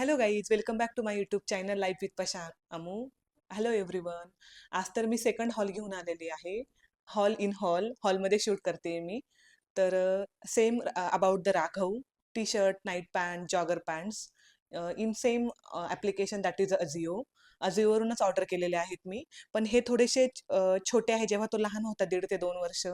Hello guys, welcome back to my YouTube channel life with Pasha Amu. Hello everyone. आज तर मी second hall घेऊन आलेली आहे. हॉलमध्ये शूट करते मी. तर same about the Raghav, T shirt, night pant, jogger pants in same application that is Ajio. अजिओवरूनच ऑर्डर केलेले आहेत मी. पण हे थोडेसे छोटे आहे. जेव्हा तो लहान होता 1.5 ते 2 वर्ष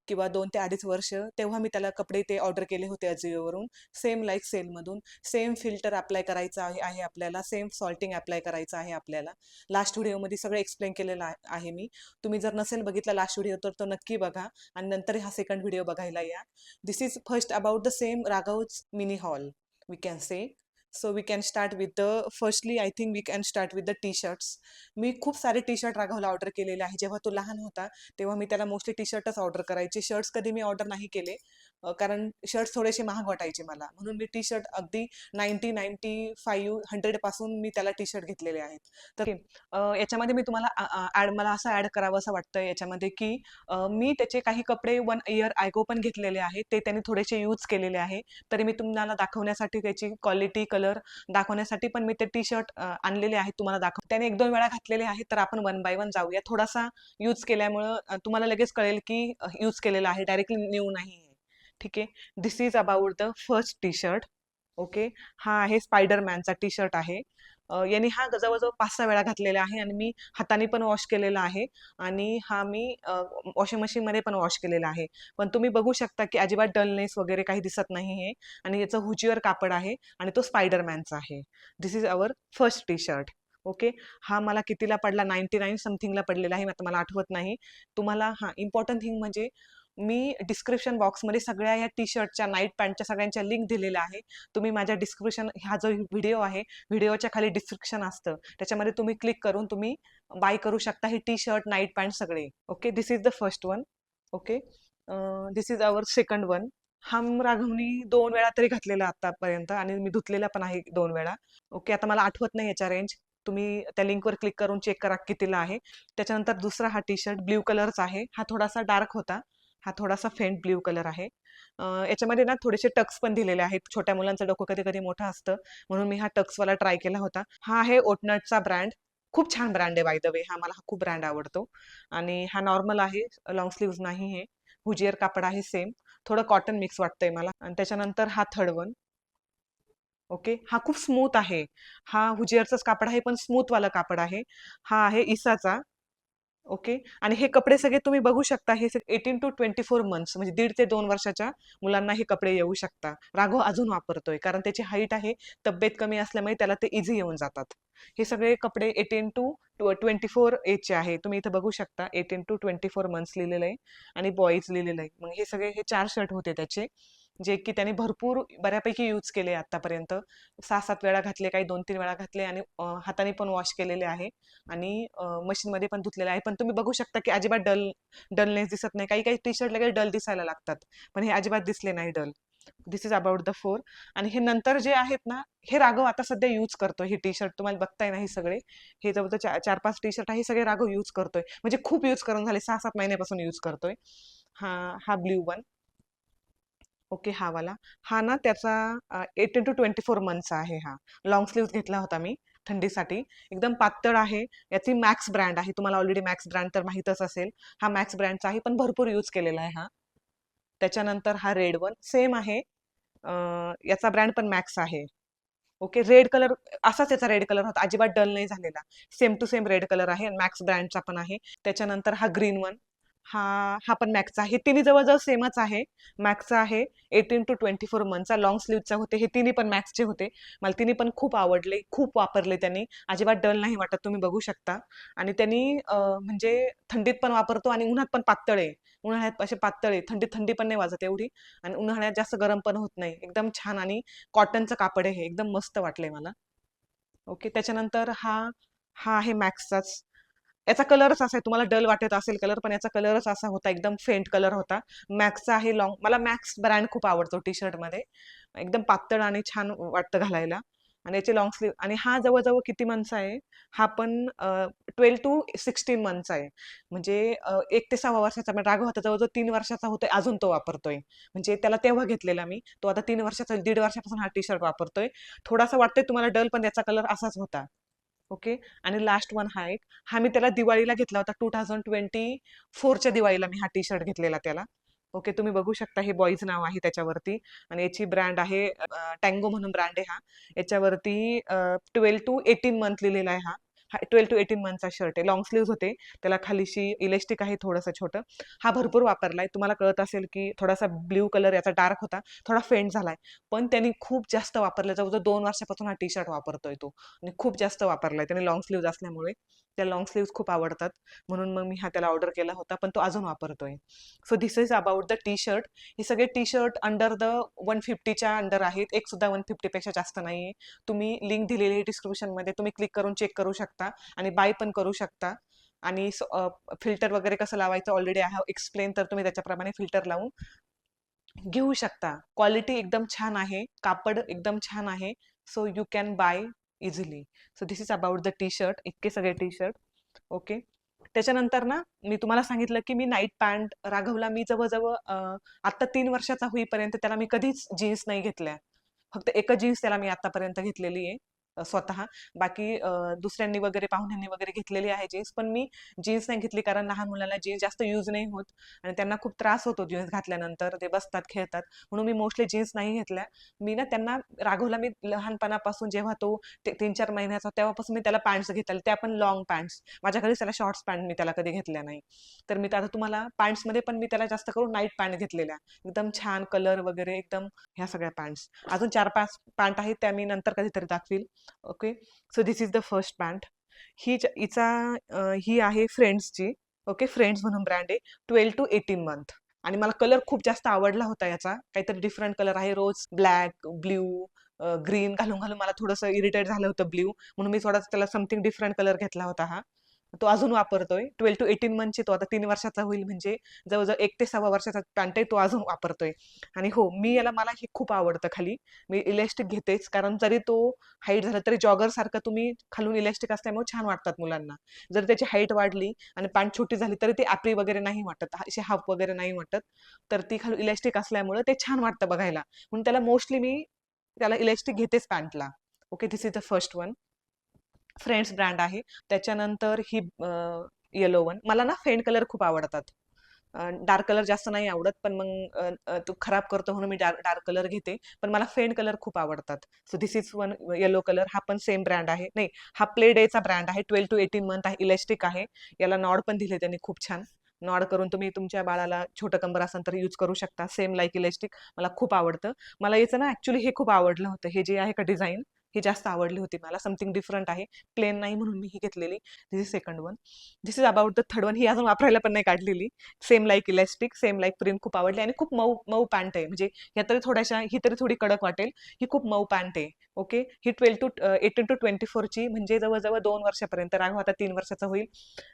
किंवा 2 ते 2.5 वर्ष, तेव्हा मी त्याला कपडे ते ऑर्डर केले होते अजिओवरून. सेम लाईक सेलमधून. सेम फिल्टर अप्लाय करायचं आहे आपल्याला, सेम सॉल्टिंग अप्लाय करायचं आहे आपल्याला. लास्ट व्हिडिओमध्ये सगळं एक्सप्लेन केलेलं आहे मी. तुम्ही जर नसेल बघितला लास्ट व्हिडिओ तर तो नक्की बघा आणि नंतर हा सेकंड व्हिडिओ बघायला या. This is first about the same Raghav's mini haul we can say. So we can start with the firstly I think we can start with the T shirts. मी खूप सारे टी शर्ट राघवला ऑर्डर केलेले आहे. जेव्हा तो लहान होता तेव्हा मी त्याला मोस्टली टी शर्टच ऑर्डर करायचे. शर्ट्स कधी मी ऑर्डर नाही केले, कारण शर्ट्स थोडेसे महाग वाटायचे मला. म्हणून मी टी शर्ट अगदी 90, 95, 100 पासून मी त्याला टी शर्ट घेतलेले आहेत. तर याच्यामध्ये मी तुम्हाला मला असं ऍड करावं असं वाटतं याच्यामध्ये की मी त्याचे काही कपडे 1 इयर आयगो पण घेतलेले आहेत. ते त्यांनी थोडेसे यूज केलेले आहे. तरी मी तुम्हाला दाखवण्यासाठी त्याची क्वालिटी, कलर दाखवण्यासाठी पण मी ते टी शर्ट आणलेले आहेत तुम्हाला दाखव. त्याने 1-2 वेळा घातलेले आहेत. तर आपण 1 बाय 1 जाऊया. थोडासा यूज केल्यामुळं तुम्हाला लगेच कळेल की यूज केलेला आहे, डायरेक्टली न्यू नाही. ठीक आहे. This is about the first T shirt. Okay. हा आहे स्पायडरमॅनचा टी शर्ट आहे. यांनी हा जवळजवळ 5-6 वेळा घातलेला आहे आणि मी हाताने पण वॉश केलेला आहे आणि हा मी वॉशिंग मशीनमध्ये पण वॉश केलेला आहे. पण तुम्ही बघू शकता की अजिबात डलनेस वगैरे काही दिसत नाही आहे आणि याचं हुजीवर कापड आहे आणि तो स्पायडरमॅनचा आहे. This is our first T shirt. Okay. हा मला कितीला पडला? 99 समथिंगला पडलेला आहे. आता मला आठवत नाही. तुम्हाला इम्पॉर्टंट थिंग म्हणजे मी डिस्क्रिप्शन बॉक्समध्ये सगळ्या ह्या टी शर्टच्या, नाईट पॅन्टच्या सगळ्यांच्या लिंक दिलेल्या आहे. तुम्ही माझ्या डिस्क्रिप्शन, हा जो व्हिडिओ आहे व्हिडिओच्या खाली डिस्क्रिप्शन असतं त्याच्यामध्ये तुम्ही क्लिक करून तुम्ही बाय करू शकता हे टी शर्ट, नाईट पॅन्ट सगळे. Okay. This is the first one. Okay. This is our second one. हा राघवनी 2 वेळा तरी घातलेला आतापर्यंत आणि मी धुतलेला पण आहे 2 वेळा. ओके. आता मला आठवत नाही याच्या रेंज. तुम्ही त्या लिंकवर क्लिक करून चेक करा कितीला आहे. त्याच्यानंतर दुसरा हा टी शर्ट ब्ल्यू कलरचा आहे. हा थोडासा डार्क होता. हा थोडासा फेंट ब्ल्यू कलर आहे. याच्यामध्ये ना थोडेसे टक्स पण दिलेले आहेत. छोट्या मुलांचं डोकं कधी कधी मोठं असतं म्हणून मी हा टक्सवाला ट्राय केला होता. हा आहे ओटनटचा ब्रँड. खूप छान ब्रँड आहे बाय द वे. मला खूप ब्रँड आवडतो. आणि हा नॉर्मल आहे, लॉंग स्लीव्ह नाही. हे हुजियर कापड आहे सेम. थोडं कॉटन मिक्स वाटतंय मला. आणि त्याच्यानंतर हा थर्ड वन. ओके. हा खूप स्मूथ आहे. हा हुजियरचंच कापड आहे पण स्मूथ वाला कापड आहे. हा आहे इसाचा. ओके. आणि हे कपडे सगळे तुम्ही बघू शकता. हे 18 to 24 मंथ्स म्हणजे 1.5 ते 2 वर्षाच्या मुलांना हे कपडे येऊ शकता. राघव अजून वापरतोय कारण त्याची हाईट आहे, तब्येत कमी असल्यामुळे त्याला ते इझी येऊन जातात. हे सगळे कपडे 18 to 24 एजचे आहे. तुम्ही इथं बघू शकता 18 to 24 मंथ्स लिहिलेलं आहे आणि बॉईज लिहिलेलं आहे. मग हे सगळे 4 शर्ट होते त्याचे, जे की त्याने भरपूर बऱ्यापैकी यूज केले आतापर्यंत. 6-7 वेळा घातले, काही 2-3 वेळा घातले आणि हाताने पण वॉश केलेले आहे आणि मशीनमध्ये पण धुतलेले आहे. पण तुम्ही बघू शकता की अजिबात डलनेस दिसत नाही. काही काही टी शर्ट लगेच डल दिसायला लागतात, पण हे अजिबात दिसले नाही dull. This is about the 4. आणि हे नंतर जे आहेत ना, हे राघव आता सध्या यूज करतोय. हे टी शर्ट तुम्हाला बघताय ना, हे सगळे, हे जवळजवळ 4-5 टी शर्ट आहे, हे सगळे राघव यूज करतोय. म्हणजे खूप यूज करून झाले, 6-7 महिन्यापासून यूज करतोय. हा हा ब्ल्यू वन. ओके. हा वाला, हा ना त्याचा 18 to 24 मंथचा आहे. हा लॉंग स्लीव्ह घेतला होता मी थंडीसाठी. एकदम पातळ आहे. याची मॅक्स ब्रँड आहे. तुम्हाला ऑलरेडी मॅक्स ब्रँड तर माहीतच असेल. हा मॅक्स ब्रँडचा आहे पण भरपूर यूज केलेला आहे हा. त्याच्यानंतर हा रेड वन सेम आहे. याचा ब्रँड पण मॅक्स आहे. ओके. रेड कलर असाच याचा रेड कलर होता, अजिबात डल नाही झालेला. Same to same red colour आहे, मॅक्स ब्रँडचा पण आहे. त्याच्यानंतर हा ग्रीन वन. हा हा पण मॅक्सचा आहे. तिन्ही जवळजवळ सेमच आहे. मॅक्सचा आहे, 18 to 24 मंथचा, लॉंग स्लीव्हचा होते. हे तिन्ही पण मॅक्सचे होते. मला तिन्ही पण खूप आवडले, खूप वापरले त्यांनी. अजिबात डल नाही वाटत, तुम्ही बघू शकता. आणि त्यांनी म्हणजे थंडीत पण वापरतो आणि उन्हात पण पातळ आहे. उन्हाळ्यात असे पातळ आहे, थंडीत थंडी पण नाही वाजत एवढी आणि उन्हाळ्यात जास्त गरम पण होत नाही. एकदम छान आणि कॉटनचं कापड आहे, एकदम मस्त वाटलंय मला. ओके. त्याच्यानंतर हा हा आहे मॅक्सचाच. याचा कलरच असा आहे, तुम्हाला डल वाटत असेल कलर, पण याचा कलरच असा होता, एकदम फेंट कलर होता. मॅक्सचा आहे लॉंग. मला मॅक्स ब्रँड खूप आवडतो टी शर्ट मध्ये. एकदम पातळ आणि छान वाटतं घालायला. आणि याचे लॉंग स्लीव, आणि हा जवळजवळ किती मंथचा आहे, हा पण 12 to 16 मंथचा आहे. म्हणजे 1 ते 6 वर्षाचा. पण राघव आता जवळजवळ 3 वर्षाचा होतोय, अजून तो वापरतोय. म्हणजे त्याला तेव्हा घेतलेला मी, तो आता 3 वर्षाचा, 1.5 वर्षापासून हा टी शर्ट वापरतोय. थोडासा वाटतोय तुम्हाला डल, पण याचा कलर असाच होता. ओके. आणि लास्ट वन हा एक, हा मी त्याला दिवाळीला घेतला होता, 2024च्या दिवाळीला मी हा टी शर्ट घेतलेला त्याला. ओके, तुम्ही बघू शकता हे बॉईज नाव आहे त्याच्यावरती, आणि याची ब्रँड आहे टँगो म्हणून ब्रँड आहे हा. याच्यावरती 12 to 18 मंथ लिहिलेला आहे हा. 12 to 18 मंथचा शर्ट आहे, लॉंग स्लीव्ह होते, त्याला खालीशी इलेस्टिक आहे थोडंसं छोटं. हा भरपूर वापरलाय, तुम्हाला कळत असेल की थोडासा ब्ल्यू कलर याचा डार्क होता, थोडा फेंट झालाय, पण त्यांनी खूप जास्त वापरला. जवळजवळ 2 वर्षापासून हा टी शर्ट वापरतोय तो, आणि खूप जास्त वापरलाय त्याने लॉंग स्लीव्ह असल्यामुळे. त्या लॉंग स्लीव्ह खूप आवडतात, म्हणून मग मी हा त्याला ऑर्डर केला होता, पण तो अजून वापरतोय. So this is about the T shirt. हे सगळे टी शर्ट अंडर द 150च्या अंडर आहेत, एक सुद्धा 150 पेक्षा जास्त नाहीये. तुम्ही लिंक दिलेली आहे डिस्क्रिप्शन मध्ये, तुम्ही क्लिक करून चेक करू शकता आणि बाय पण करू शकता. आणि फिल्टर वगैरे कसं लावायचं ऑलरेडी आय हॅव एक्सप्लेन, तर तुम्ही त्याच्याप्रमाणे फिल्टर लावून घेऊ शकता. क्वालिटी एकदम छान आहे, कापड एकदम छान आहे. So you can buy easily. So this is about the T shirt. इतके सगळे टी शर्ट. ओके. त्याच्यानंतर ना, मी तुम्हाला सांगितलं की मी नाईट पॅन्ट राघवला मी जवळजवळ आता 3 वर्षाचा होईपर्यंत त्याला मी कधीच जीन्स नाही घेतल्या. फक्त एकच जीन्स त्याला मी आतापर्यंत घेतलेली आहे स्वतः. बाकी दुसऱ्यांनी वगैरे, पाहुण्यांनी वगैरे घेतलेली आहे जीन्स, पण मी जीन्स नाही घेतली, कारण लहान मुलाला जीन्स जास्त यूज नाही होत आणि त्यांना खूप त्रास होतो जीन्स घातल्यानंतर, ते बसतात, खेळतात, म्हणून मी मोस्टली जीन्स नाही घेतल्या. मी ना त्यांना राघवला मी लहानपणापासून, जेव्हा तो 3-4 महिन्याचा तेव्हापासून मी त्याला पॅन्ट्स घेतल्या, त्या पण लॉंग पॅन्ट्स. माझ्या घरीच त्याला शॉर्ट्स पॅन्ट मी त्याला कधी घेतल्या नाही. तर मी आता तुम्हाला पॅन्ट्समध्ये पण मी त्याला जास्त करून नाईट पॅन्ट घेतलेल्या, एकदम छान कलर वगैरे एकदम, ह्या सगळ्या पॅन्ट्स. अजून 4-5 पॅन्ट आहेत, त्या मी नंतर कधीतरी दाखवील. Okay. So this is the first pant. ही आहे फ्रेंड्सची. ओके, फ्रेंड्स म्हणून ब्रँड आहे, 12 to 18 मंथ. आणि मला कलर खूप जास्त आवडला होता याचा, काहीतरी डिफरंट कलर आहे, रोज ब्लॅक, ब्ल्यू, ग्रीन घालून घालून मला थोडंसं इरिटेट झालं होतं ब्ल्यू, म्हणून मी थोडासा त्याला समथिंग डिफरंट कलर घेतला होता हा. तो अजून वापरतोय. 12 to 18 मंथची, तो आता 3 वर्षाचा होईल, म्हणजे जवळजवळ 1 ते 6 वर्षाचा पॅन्ट आहे, तो अजून वापरतोय. आणि हो, मला हे खूप आवडतं खाली. मी इलेस्टिक घेतेच, कारण जरी तो हाईट झाला तरी जॉगर सारखं तुम्ही खालून इलेस्टिक असल्यामुळे छान वाटतात मुलांना. जर त्याची हाईट वाढली आणि पॅन्ट छोटी झाली तरी ती आपरी वगैरे नाही वाटत, अशी हाफ वगैरे नाही वाटत. तर ती खालून इलेस्टिक असल्यामुळे ते छान वाटतं बघायला, म्हणून त्याला मोस्टली मी त्याला इलेस्टिक घेतेच पॅन्टला. Okay, this is the first one. Friends brand आहे. त्याच्यानंतर ही येलो वन. मला ना फेंट कलर खूप आवडतात, डार्क कलर जास्त नाही आवडत, पण मग तो खराब करतो म्हणून मी डार्क कलर घेते, पण मला फेंट कलर खूप आवडतात. So this is one yellow colour. हा पण सेम ब्रँड आहे, नाही, हा प्ले डेचा ब्रँड आहे, 12 to 18 मंथ आहे, इलेस्टिक आहे. याला नॉड पण दिले त्यांनी खूप छान. नॉड करून तुम्ही तुमच्या बाळाला छोटं कंबर असेल तर यूज करू शकता, सेम लाईक इलेस्टिक. मला खूप आवडतं. मला याचं ना ऍक्च्युली हे खूप आवडलं होतं, हे जे आहे का डिझाईन, ही जास्त आवडली होती मला, समथिंग डिफरंट आहे, प्लेन नाही, म्हणून मी ही घेतलेली. This is second one. This is about the third one. ही अजून वापरायला पण नाही काढलेली. Same like elastic, same like print, खूप आवडली, आणि खूप मऊ मऊ पॅन्ट आहे. म्हणजे ह्या तरी थोड्याशा, ही तरी थोडी कडक वाटेल, ही खूप मऊ पॅन्ट आहे. ओके. ही 18 to 24ची, म्हणजे जवळजवळ 2 वर्षापर्यंत. राघव आता 3 वर्षाचा होईल,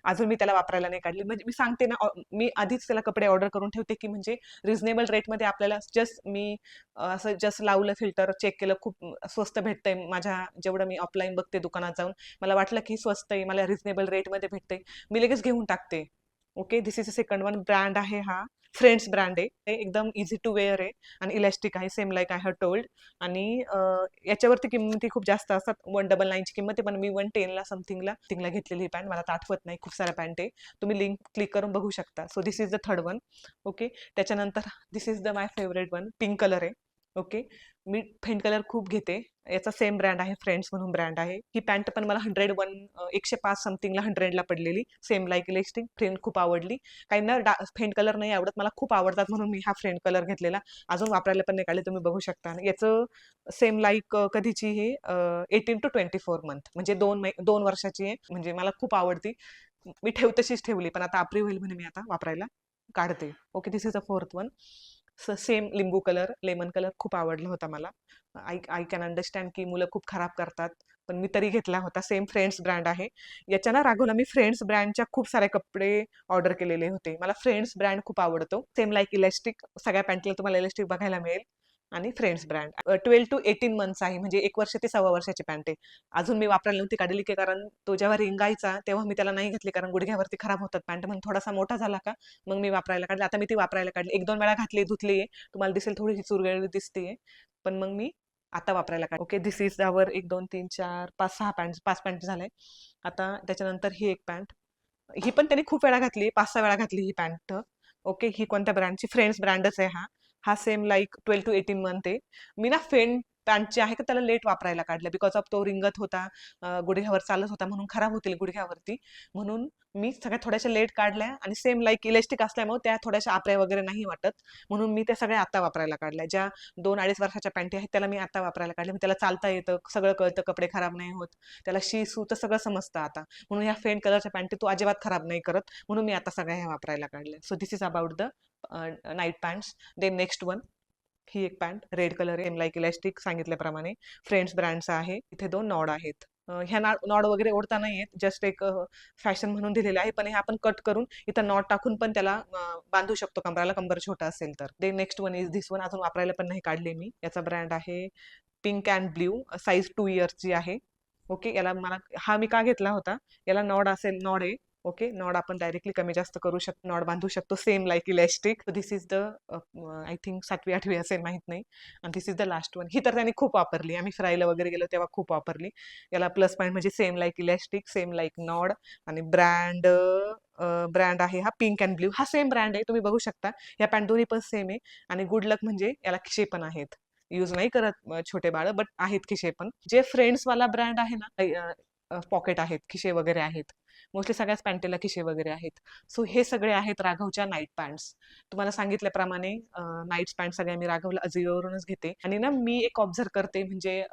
अजून मी त्याला वापरायला नाही काढली. म्हणजे मी सांगते ना, मी आधीच त्याला कपडे ऑर्डर करून ठेवते, की म्हणजे रिझनेबल रेटमध्ये आपल्याला, जस्ट मी असं जस्ट लावलं, फिल्टर चेक केलं, खूप स्वस्त भेटतंय. माझ्या जेवढं मी ऑफलाईन बघते दुकानात जाऊन, मला वाटलं की स्वस्त आहे, मला रिझनेबल रेटमध्ये भेटते, मी लगेच घेऊन टाकते. Okay. This is a second one. Brand आहे हा फ्रेंड्स ब्रँड आहे. ते एकदम इझी टू वेअर आहे आणि इलास्टिक आहे, same like I have told. आणि याच्यावरती किंमती खूप जास्त असतात. 199ची किंमत आहे, पण मी 110ला समथिंगला घेतलेली पॅन्ट, मला आता आठवत नाही, खूप साऱ्या पॅन्ट आहे. तुम्ही लिंक क्लिक करून बघू शकता. So this is the third one. Okay. त्याच्यानंतर this is the my favourite one, pink colour आहे. ओके. मी फेंट कलर खूप घेते. याचा सेम ब्रँड आहे, फ्रेंड्स म्हणून ब्रँड आहे. ही पॅन्ट पण मला 105 समथिंगला 100ला पडलेली, सेम लाईक इलेस्टिक. फ्रेंड खूप आवडली. काहींना फेंट कलर नाही आवडत, मला खूप आवडतात, म्हणून मी हा फ्रेंड कलर घेतलेला. अजून वापरायला पण नाही काढले, तुम्ही बघू शकता. याचं सेम लाईक कधीची हे 18 to 24 मंथ, म्हणजे 2 वर्षाची आहे. म्हणजे मला खूप आवडती, मी तशीच ठेवली, पण आता आपली होईल म्हणे, मी आता वापरायला काढते. Okay. This is a fourth one. Same लिंबू कलर, लेमन कलर खूप आवडला होता मला. आय कॅन अंडरस्टँड की मुलं खूप खराब करतात, पण मी तरी घेतला होता. सेम फ्रेंड्स ब्रँड आहे. याच्या ना राघवला मी फ्रेंड्स ब्रँडच्या खूप सारे कपडे ऑर्डर केलेले होते. मला फ्रेंड्स ब्रँड खूप आवडतो. सेम लाईक इलेस्टिक, सगळ्या पॅन्टला तुम्हाला इलेस्टिक बघायला मिळेल. आणि फ्रेंड्स ब्रँड 12 to 18 मंथ्स आहे, म्हणजे 1 वर्ष ते 1.25 वर्षाची पॅन्ट आहे. अजून मी वापरायला नव्हती काढलेली की कारण तो जेव्हा रिंगायचा तेव्हा मी त्याला नाही घातली कारण गुडघ्यावरती खराब होतात पॅन्ट, म्हणून थोडासा मोठा झाला का मग मी वापरायला काढली. आता मी ती वापरायला काढली, 1-2 वेळा घातली, धुतली आहे. तुम्हाला दिसेल थोडीशी चुरगळलेली दिसते, पण मग मी आता वापरायला काढली. Okay, this is our 1 2 3 4 5 6 pant, 5 pant झाले. आता त्याच्यानंतर ही एक पॅन्ट, ही पण त्यांनी खूप वेळा घातली, 5-6 वेळा घातली ही पॅन्ट. ओके, ही कोणत्या ब्रँडची? फ्रेंड्स ब्रँडच आहे हा. हा सेम लाईक 12 to 18 मंथ आहे. मी ना फेंट पॅन्टचे आहे का त्याला लेट वापरायला काढलं बिकॉज ऑफ तो रिंगत होता, गुडघ्यावर चालत होता म्हणून खराब होतील गुडघ्यावरती, म्हणून मी सगळ्या थोड्याशा लेट काढल्या आणि सेम लाईक इलेस्टिक असल्यामुळे त्या थोड्याशा आपऱ्या वगैरे नाही वाटत, म्हणून मी त्या सगळ्या आता वापरायला काढल्या. ज्या 2-2.5 वर्षाच्या पॅन्टी आहेत त्याला मी आता वापरायला काढल्या. त्याला चालता येतं, सगळं कळतं, कपडे खराब नाही होत, त्याला शी सू तर सगळं समजतं आता, म्हणून ह्या फेंट कलरच्या पॅन्टी तो अजिबात खराब नाही करत, म्हणून मी आता सगळ्या ह्या वापरायला काढल्या. So this is about the night pants. Then next one, ही एक पॅन्ट रेड कलर आहे, लाईक इलास्टिक सांगितल्याप्रमाणे फ्रेंड्स ब्रँडचा आहे. इथे 2 नॉड आहेत. ह्या नॉड वगैरे ओढता नाही आहेत, जस्ट एक फॅशन म्हणून दिलेले आहे, पण हे आपण कट करून इथं नॉट टाकून पण त्याला बांधू शकतो कंबराला, कंबर छोटा असेल तर. The next one is this one, अजून वापरायला पण नाही काढले मी. याचा ब्रँड आहे पिंक अँड ब्ल्यू, साईज 2 इयर्सची आहे. ओके, याला मला हा मी का घेतला होता, याला नॉड असेल, नॉड आहे. ओके, नॉड आपण डायरेक्टली कमी जास्त करू शकतो, नॉड बांधू शकतो, same like elastic. This is the I think 7वी-8वी असेल, माहित नाही. आणि this is the last one. ही तर त्यांनी खूप वापरली, आम्ही फिरायला वगैरे गेलो तेव्हा खूप वापरली. याला प्लस पॉईंट म्हणजे same like elastic, same like knot, आणि ब्रँड आहे हा पिंक अँड ब्ल्यू. हा सेम ब्रँड आहे, तुम्ही बघू शकता. या पॅन्ट दोन्ही पण सेम आहे. आणि गुड लक म्हणजे याला खिशे पण आहेत, यूज नाही करत छोटे बाळ, बट आहेत खिशे पण. जे फ्रेंड्स वाला ब्रँड आहे ना, पॉकेट आहेत, खिशे वगैरे आहेत, मोस्टली सगळ्याच पॅन्टेला खिशे वगैरे आहेत. सो हे सगळे आहेत राघवच्या नाईट पॅन्ट्स. तुम्हाला सांगितल्याप्रमाणे नाईट पॅन्ट सगळ्या मी राघवला अजिओवरूनच घेते. आणि ना मी एक ऑब्झर्व करते, म्हणजे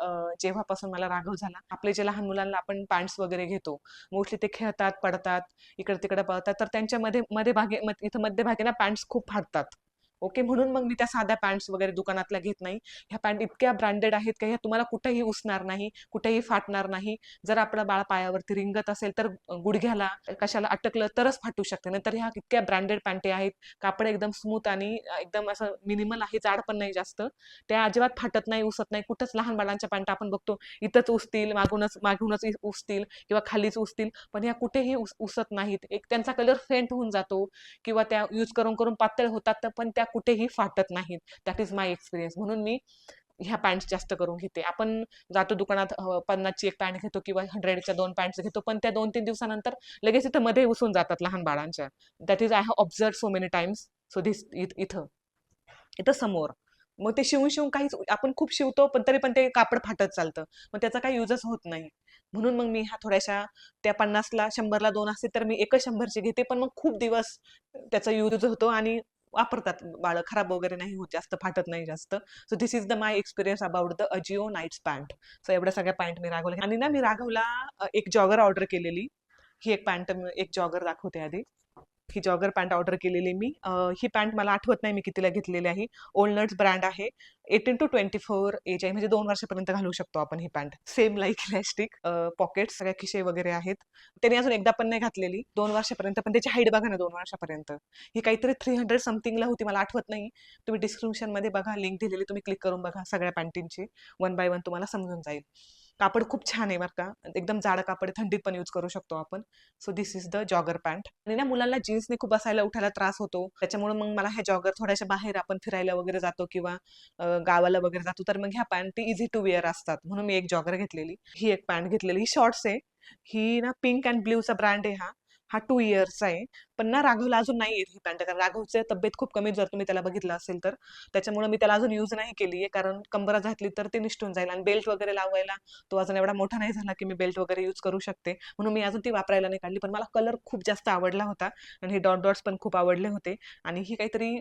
जेव्हापासून मला राघव झाला, आपले जे लहान मुलांना आपण पॅन्ट्स वगैरे घेतो, मोस्टली ते खेळतात, पडतात, इकडे तिकडे पळतात, तर त्यांच्या इथं मध्यभागी ना पॅन्ट्स खूप फाटतात. ओके, म्हणून मग मी त्या साध्या पॅन्ट्स वगैरे दुकानातल्या घेत नाही. ह्या पॅन्ट इतक्या ब्रँडेड आहेत की ह्या तुम्हाला कुठेही उसणार नाही, कुठेही फाटणार नाही. जर आपलं बाळ पायावरती रिंगत असेल तर गुडघ्याला कशाला अटकलं तरच फाटू शकते, नंतर ह्या इतक्या ब्रँडेड पॅन्टी आहेत. कापड एकदम स्मूथ आणि एकदम असं मिनिमल आहे, जाड पण नाही जास्त, त्या अजिबात फाटत नाही, उसत नाही. कुठंच लहान बाळांच्या पॅन्ट आपण बघतो इथंच उसतील, मागूनच उसतील किंवा खालीच उसतील, पण ह्या कुठेही उसत नाहीत. एक त्यांचा कलर फेंट होऊन जातो किंवा त्या यूज करून करून पातळ होतात, पण त्या कुठेही फाटत नाहीत. दॅट इज माय एक्सपिरियन्स, म्हणून मी ह्या पॅन्ट्स जास्त करून घेते. आपण जातो दुकानात, 50ची एक पॅन्ट घेतो किंवा 100च्या 2 पॅन्ट्स घेतो, पण त्या 2-3 दिवसानंतर लगेच इथं मध्ये उसून जातात लहान बाळांच्या. That is I have observe so many times. So this इथं इथं समोर मग ते शिवून शिवून काहीच, आपण खूप शिवतो पण तरी पण ते कापड फाटत चालतं, मग त्याचा काही युजच होत नाही. म्हणून मग मी ह्या थोड्याशा, त्या 50ला 100ला 2 असते तर मी एकच 100ची घेते, पण मग खूप दिवस त्याचा यूज होतो आणि वापरतात बाळ, खराब वगैरे नाही होत, जास्त फाटत नाही जास्त. So this is the my experience about the AJIO nights pant. So एवढ्या सगळ्या पॅन्ट मी रागवल्या. आणि ना मी राघवला एक जॉगर ऑर्डर केलेली. ही एक पॅन्ट, एक जॉगर दाखवते आधी. ही जॉगर पॅन्ट ऑर्डर केलेली मी. ही पॅन्ट मला आठवत नाही मी कितीला घेतलेली आहे. ओल्ड नट्स ब्रँड आहे. 18 to 24 एज आहे, म्हणजे 2 वर्षापर्यंत घालू शकतो आपण ही pant. Same like elastic, pocket, सगळ्या खिशे वगैरे आहेत. त्याने अजून एकदा पण नाही घातलेली 2 वर्षापर्यंत, पण त्याची हाईट बघा ना 2 वर्षापर्यंत. ही काहीतरी 300 समथिंगला होती, मला आठवत नाही. तुम्ही डिस्क्रिप्शनमध्ये बघा, लिंक दिलेली, तुम्ही क्लिक करून बघा सगळ्या पॅन्टींची. 1 बाय 1 तुम्हाला समजून जाईल. कापड खूप छान आहे बरं का, एकदम जाड कापड, थंडीत पण यूज करू शकतो आपण. So this is the jogger pant. आणि ना मुलांना जीन्सने खूप बसायला उठायला त्रास होतो, त्याच्यामुळे मग मला ह्या जॉगर थोड्याशा बाहेर आपण फिरायला वगैरे जातो किंवा गावाला वगैरे जातो, तर मग ह्या पॅन्टी इझी टू वेअर असतात, म्हणून मी एक जॉगर घेतलेली. ही एक पॅन्ट घेतलेली, ही शॉर्ट्स आहे. ही ना पिंक अँड ब्ल्यूचा ब्रँड आहे हा. हा 2 इयर्सचा आहे. पण ना राघवला अजून नाही येत ही पॅन्ट, कारण राघवची तब्येत खूप कमी, जर तुम्ही त्याला बघितलं असेल तर. त्याच्यामुळे मी त्याला अजून यूज नाही केली आहे, कारण कंबरा घातली तर ते निष्ठून जाईल, आणि बेल्ट वगैरे लावायला तो अजून एवढा मोठा नाही झाला की मी बेल्ट वगैरे यूज करू शकते, म्हणून मी अजून ती वापरायला नाही काढली. पण मला कलर खूप जास्त आवडला होता आणि हे डॉट्स पण खूप आवडले होते. आणि ही काहीतरी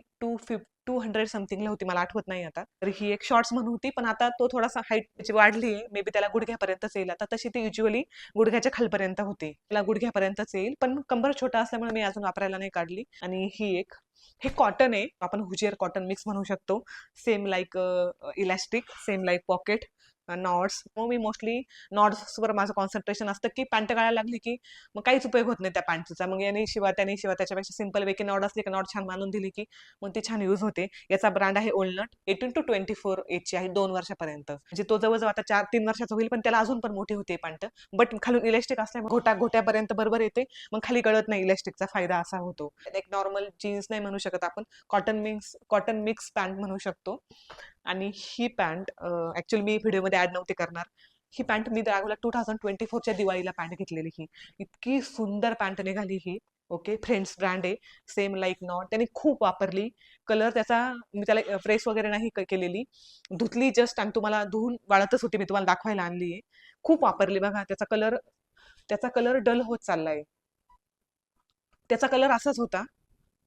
200 समथिंगला होती, मला आठवत नाही आता. तर ही एक शॉर्ट्स म्हणून होती, पण आता तो थोडासा हाईट त्याची वाढली आहे, मे बी त्याला गुडघ्यापर्यंतच येईल आता. तशी ती युज्युअली गुडघ्याच्या खालपर्यंत होती, त्याला गुडघ्यापर्यंतच येईल, पण कंबर छोटा असल्यामुळे मी अजून वापरायला नाही काढली. आणि ही एक, हे कॉटन आहे, आपण हुजियर कॉटन मिक्स म्हणू शकतो. Same like elastic, same like pocket, knots. मग मी मोस्टली नॉट्सवर माझं कॉन्सन्ट्रेशन असतं, की पॅन्ट गळायला लागली की मग काहीच उपयोग होत नाही त्या पॅन्टचा. मग याने शिवा, त्याने शिवा, त्याच्यापेक्षा सिंपल वे की नॉट असली की नॉट छान बांधून दिली की मग ती छान यूज होते. याचा ब्रँड आहे ओल्डनट. 18 to 24 एजची आहे, 2 वर्षापर्यंत. म्हणजे तो जवळजवळ आता 4-3 वर्षाचा होईल, पण त्याला अजून पण मोठी होते पॅन्ट. बट खालून इलास्टिक असल्यामुळे घोट्यापर्यंत बरोबर येते. मग खाली गळत नाही. इलास्टिकचा फायदा असा होतो. एक नॉर्मल जीन्स नाही म्हणू शकत आपण, कॉटन मिक्स पॅन्ट म्हणू शकतो. आणि ही पॅन्ट ऍक्च्युअली मी व्हिडिओमध्ये ऍड नव्हते करणार. ही पॅन्ट मी दाखवला 2024च्या दिवाळीला पॅन्ट घेतलेली. ही इतकी सुंदर पॅन्ट निघाली ही. ओके, फ्रेंड्स ब्रँड आहे, सेम लाईक नॉट. त्याने खूप वापरली. कलर त्याचा मी त्याला प्रेस वगैरे नाही केलेली, धुतली जस्ट आणि तुम्हाला धुवून वाळतच होती, मी तुम्हाला दाखवायला आणली आहे. खूप वापरली बघा. त्याचा कलर डल होत चाललाय. त्याचा कलर असाच होता.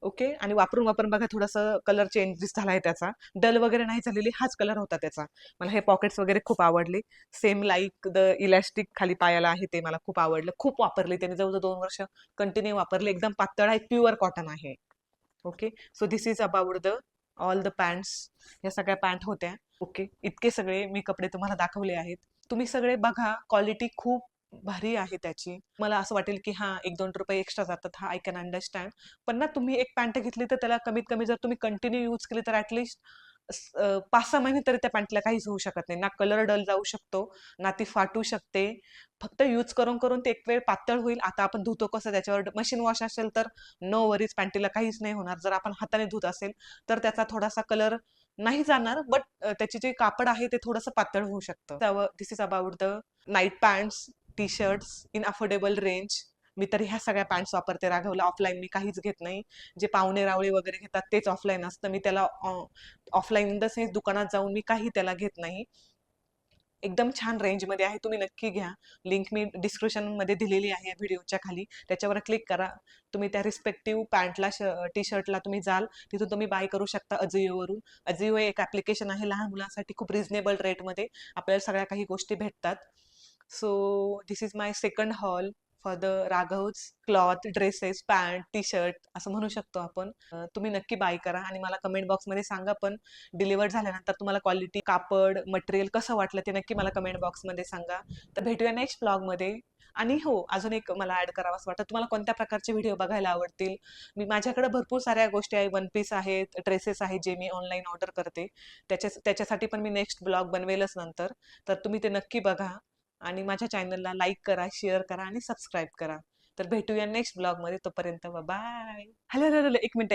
ओके, आणि वापरून वापरून बघा थोडंसं कलर चेंजेस झालाय त्याचा. डल वगैरे नाही झालेली, हाच कलर होता त्याचा. मला हे पॉकेट्स वगैरे खूप आवडले. सेम लाईक द इलास्टिक खाली पायाला आहे, ते मला खूप आवडलं. खूप वापरले त्याने, जवळजवळ 2 वर्ष कंटिन्यू वापरले. एकदम पातळ आहे, प्युअर कॉटन आहे. Okay, so this is about the all the pants. या सगळ्या पॅन्ट होत्या. ओके, इतके सगळे मी कपडे तुम्हाला दाखवले आहेत. तुम्ही सगळे बघा, क्वालिटी खूप भारी आहे त्याची. मला असं वाटेल की हा 1-2 रुपये एक्स्ट्रा जातात, हा आय कॅन अंडरस्टँड. पण ना, तुम्ही एक पॅन्ट घेतली तर त्याला कमीत कमी जर तुम्ही कंटिन्यू यूज केली तर ऍटलिस्ट 5-6 महिने तरी त्या पॅन्टला काहीच होऊ शकत नाही. ना कलर डल जाऊ शकतो, ना ती फाटू शकते. फक्त यूज करून करून ते एक वेळ पातळ होईल. आता आपण धुतो कसं, त्याच्यावर मशीन वॉश असेल तर नो वरीज, पॅन्टीला काहीच नाही होणार. जर आपण हाताने धुत असेल तर त्याचा थोडासा कलर नाही जाणार, बट त्याचे जे कापड आहे ते थोडंसं पातळ होऊ शकतं. This is about the night pants, T shirts in affordable range. मी तर ह्या सगळ्या पॅन्ट्स वापरते राघवला. ऑफलाईन मी काहीच घेत नाही. जे पाहुणे रावळे वगैरे घेतात तेच ऑफलाईन असतं. मी त्याला ऑफलाईन इन द सेन्स दुकानात जाऊन मी काही त्याला घेत नाही. एकदम छान रेंजमध्ये आहे, तुम्ही नक्की घ्या. लिंक मी डिस्क्रिप्शनमध्ये दिलेली आहे व्हिडिओच्या खाली. त्याच्यावर क्लिक करा. तुम्ही त्या रिस्पेक्टिव्ह पॅन्टला, टी शर्टला तुम्ही जाल, तिथून तुम्ही बाय करू शकता अजिओवरून. अजिओ एक ॲप्लिकेशन आहे लहान मुलांसाठी, खूप रिझनेबल रेटमध्ये आपल्याला सगळ्या काही गोष्टी भेटतात. So this is my second haul for the Raghav's cloth, dresses, pant, T shirt असं म्हणू शकतो आपण. तुम्ही नक्की बाय करा आणि मला कमेंट बॉक्समध्ये सांगा. पण डिलिव्हर झाल्यानंतर तुम्हाला क्वालिटी, कापड, मटेरियल कसं वाटलं ते नक्की मला कमेंट बॉक्समध्ये सांगा. तर भेटूया नेक्स्ट ब्लॉगमध्ये. आणि हो, अजून एक मला ऍड करावंसं वाटतं, तुम्हाला कोणत्या प्रकारचे व्हिडिओ बघायला आवडतील. माझ्याकडे भरपूर साऱ्या गोष्टी आहे, वन पीस आहेत, ड्रेसेस आहेत, जे मी ऑनलाईन ऑर्डर करते. त्याच्यासाठी पण मी नेक्स्ट ब्लॉग बनवेलच नंतर. तर तुम्ही ते नक्की बघा आणि माझ्या चॅनलला लाईक करा, शेअर करा आणि सबस्क्राईब करा. तर भेटूया नेक्स्ट ब्लॉगमध्ये. तोपर्यंत बाय. हॅलो हॅलो हॅलो, एक मिनिट.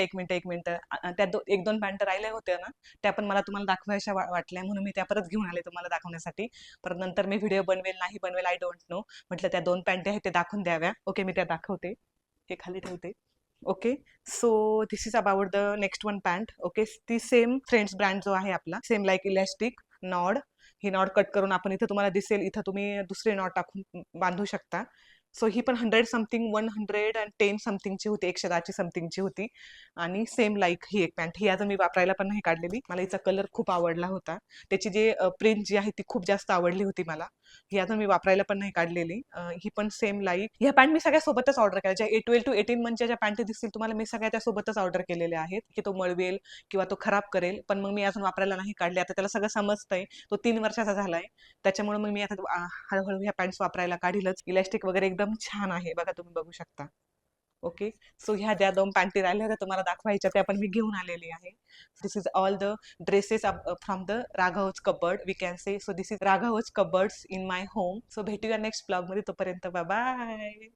त्या 1-2 पॅन्ट राहिल्या होत्या ना, त्या पण मला तुम्हाला दाखवायच्या वाटल्या, म्हणून मी त्या परत घेऊन आले तुम्हाला दाखवण्यासाठी. परत नंतर मी व्हिडिओ बनवेल नाही बनवेल आय डोंट नो. म्हटलं त्या 2 पॅन्ट आहेत ते दाखवून द्याव्या. ओके, मी त्या दाखवते. हे खाली ठेवते. Okay, so this is about the next one pant. Okay, ती सेम फ्रेंड्स ब्रँड जो आहे आपला, सेम लाईक इलॅस्टिक नॉड. ही नॉट कट करून आपण इथं तुम्हाला दिसेल, इथं तुम्ही दुसरे नॉट टाकून बांधू शकता. सो ही पण 100 समथिंग, 110 समथिंगची होती, 110ची समथिंगची होती. आणि सेम लाईक ही एक पॅन्ट, ही अजून मी वापरायला पण नाही काढलेली. मला हिचा कलर खूप आवडला होता. त्याची जी प्रिंट जी आहे ती खूप जास्त आवडली होती मला. ही अजून मी वापरायला पण नाही काढलेली. ही पण सेम लाईक. ह्या पॅन्ट मी सगळ्या सोबतच ऑर्डर केल्या. ज्या 12 to 18 मंथच्या ज्या पॅन्ट दिसतील तुम्हाला, मी सगळ्या त्या सोबतच ऑर्डर केलेल्या आहेत, की तो मळवेल किंवा तो खराब करेल. पण मग मी अजून वापरायला नाही काढले. आता त्याला सगळं समजतंय. तो 3 वर्षाचा झालाय. त्याच्यामुळे मग मी आता हळूहळू ह्या पॅन्ट्स वापरायला काढीलच. इलॅस्टिक वगैरे एकदम छान आहे बघा, तुम्ही बघू शकता. ओके, सो ह्या ज्या 2 पॅन्टी राहिल्या होत्या तुम्हाला दाखवायच्या, त्या पण मी घेऊन आलेली आहे. This is all the dresses from the राघवच cupboard, we can say. So this is राघवच cupboards in my home. So भेटूया नेक्स्ट ब्लॉगमध्ये. तोपर्यंत बाय बाय.